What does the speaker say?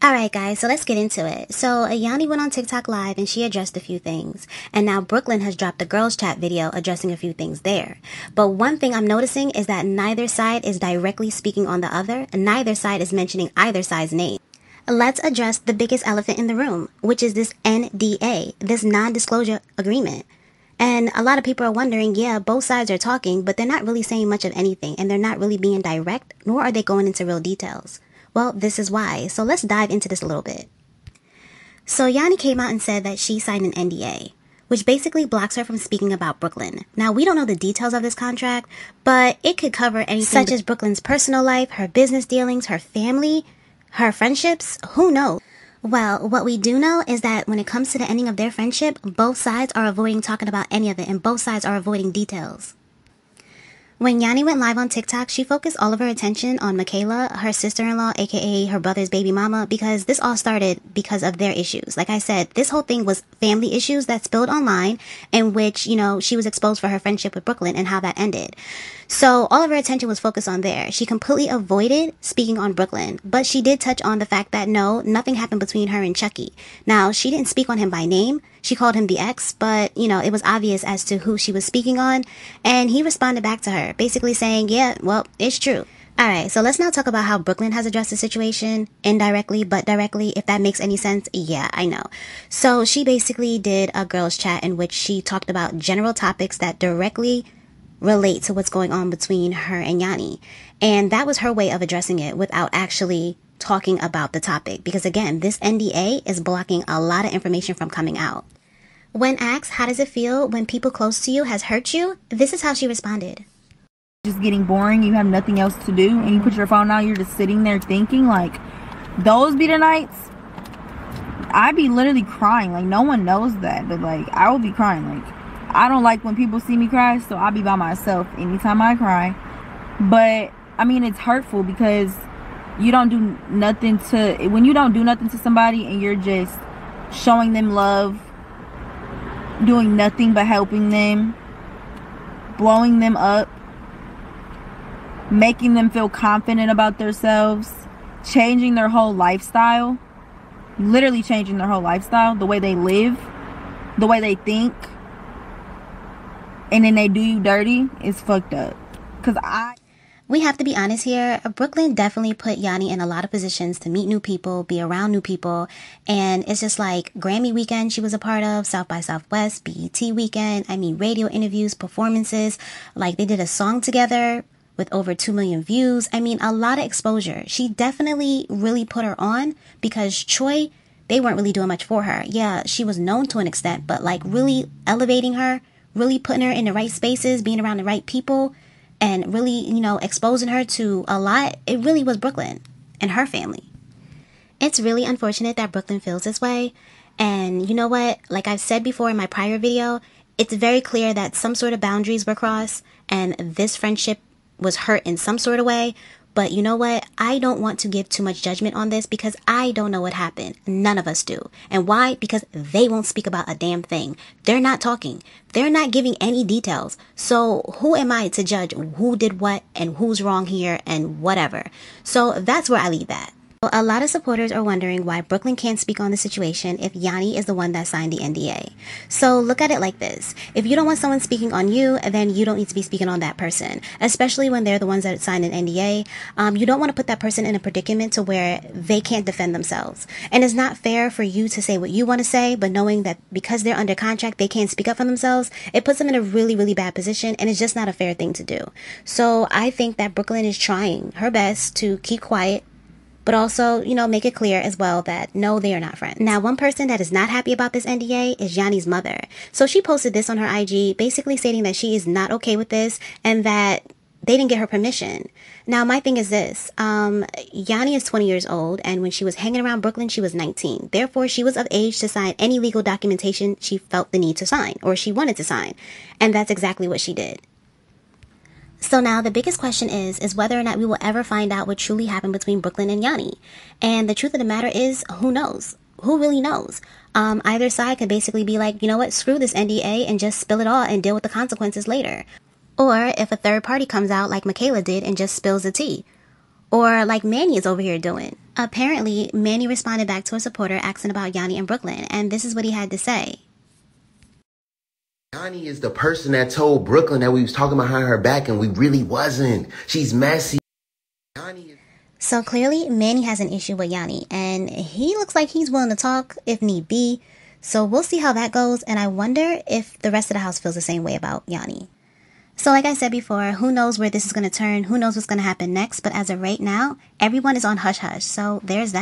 Alright guys, so let's get into it. So Yanni went on TikTok live and she addressed a few things. And now Brooklyn has dropped a girls chat video addressing a few things there. But one thing I'm noticing is that neither side is directly speaking on the other, and neither side is mentioning either side's name. Let's address the biggest elephant in the room, which is this NDA, this non-disclosure agreement. And a lot of people are wondering, yeah, both sides are talking, but they're not really saying much of anything, and they're not really being direct, nor are they going into real details. Well, this is why. So let's dive into this a little bit. So Yanni came out and said that she signed an NDA, which basically blocks her from speaking about Brooklyn. Now, we don't know the details of this contract, but it could cover anything such as Brooklyn's personal life, her business dealings, her family, her friendships, who knows? Well, what we do know is that when it comes to the ending of their friendship, both sides are avoiding talking about any of it, and both sides are avoiding details. When Yanni went live on TikTok, she focused all of her attention on Michaela, her sister-in-law, aka her brother's baby mama, because this all started because of their issues. Like I said, this whole thing was family issues that spilled online, in which, she was exposed for her friendship with Brooklyn and how that ended. So all of her attention was focused on there. She completely avoided speaking on Brooklyn, but she did touch on the fact that no, nothing happened between her and Chucky. Now, she didn't speak on him by name. She called him the ex, but, it was obvious as to who she was speaking on, and he responded back to her, basically saying, yeah, well, it's true. Alright, so let's now talk about how Brooklyn has addressed the situation, indirectly, but directly, if that makes any sense. Yeah, I know. So she basically did a girls chat in which she talked about general topics that directly relate to what's going on between her and Yanni. And that was her way of addressing it without actually talking about the topic. Because again, this NDA is blocking a lot of information from coming out. When asked, how does it feel when people close to you has hurt you? This is how she responded. Just getting boring, you have nothing else to do, and you put your phone out, you're just sitting there thinking, like, those be the nights I be literally crying. Like, no one knows that, but like, I will be crying. Like, I don't like when people see me cry, so I'll be by myself anytime I cry. But I mean, it's hurtful because you don't do nothing to, when you don't do nothing to somebody and you're just showing them love, doing nothing but helping them, blowing them up, making them feel confident about themselves, changing their whole lifestyle, literally changing their whole lifestyle, the way they live, the way they think, and then they do you dirty, is fucked up. We have to be honest here. Brooklyn definitely put Yanni in a lot of positions to meet new people, be around new people. And it's just like Grammy weekend she was a part of, South by Southwest, BET weekend. I mean, radio interviews, performances. Like, they did a song together with over 2 million views. I mean, a lot of exposure. She definitely really put her on because Troy, they weren't really doing much for her. Yeah, she was known to an extent, but like really elevating her, really putting her in the right spaces, being around the right people, and really, exposing her to a lot, it really was Brooklyn and her family. It's really unfortunate that Brooklyn feels this way. And you know what? Like I've said before in my prior video, it's very clear that some sort of boundaries were crossed and this friendship was hurt in some sort of way. But you know what? I don't want to give too much judgment on this because I don't know what happened. None of us do. And why? Because they won't speak about a damn thing. They're not talking. They're not giving any details. So who am I to judge who did what and who's wrong here and whatever? So that's where I leave that. A lot of supporters are wondering why Brooklyn can't speak on the situation if Yanni is the one that signed the NDA. So look at it like this. If you don't want someone speaking on you, then you don't need to be speaking on that person, especially when they're the ones that signed an NDA. You don't want to put that person in a predicament to where they can't defend themselves. And it's not fair for you to say what you want to say, but knowing that because they're under contract, they can't speak up for themselves, it puts them in a really, really bad position, and it's just not a fair thing to do. So I think that Brooklyn is trying her best to keep quiet, but also, make it clear as well that no, they are not friends. Now, one person that is not happy about this NDA is Yanni's mother. So she posted this on her IG, basically stating that she is not okay with this and that they didn't get her permission. Now, my thing is this. Yanni is 20 years old, and when she was hanging around Brooklyn, she was 19. Therefore, she was of age to sign any legal documentation she felt the need to sign, or she wanted to sign. And that's exactly what she did. So now the biggest question is whether or not we will ever find out what truly happened between Brooklyn and Yanni. And the truth of the matter is, who knows? Who really knows? Either side could basically be like, you know what, screw this NDA and just spill it all and deal with the consequences later. Or if a third party comes out like Michaela did and just spills the tea. Or like Manny is over here doing. Apparently, Manny responded back to a supporter asking about Yanni and Brooklyn, and this is what he had to say. Yanni is the person that told Brooklyn that we was talking behind her back, and we really wasn't. She's messy. So clearly, Manny has an issue with Yanni, and he looks like he's willing to talk if need be. So we'll see how that goes, and I wonder if the rest of the house feels the same way about Yanni. So like I said before, who knows where this is going to turn, who knows what's going to happen next, but as of right now, everyone is on hush-hush, so there's that.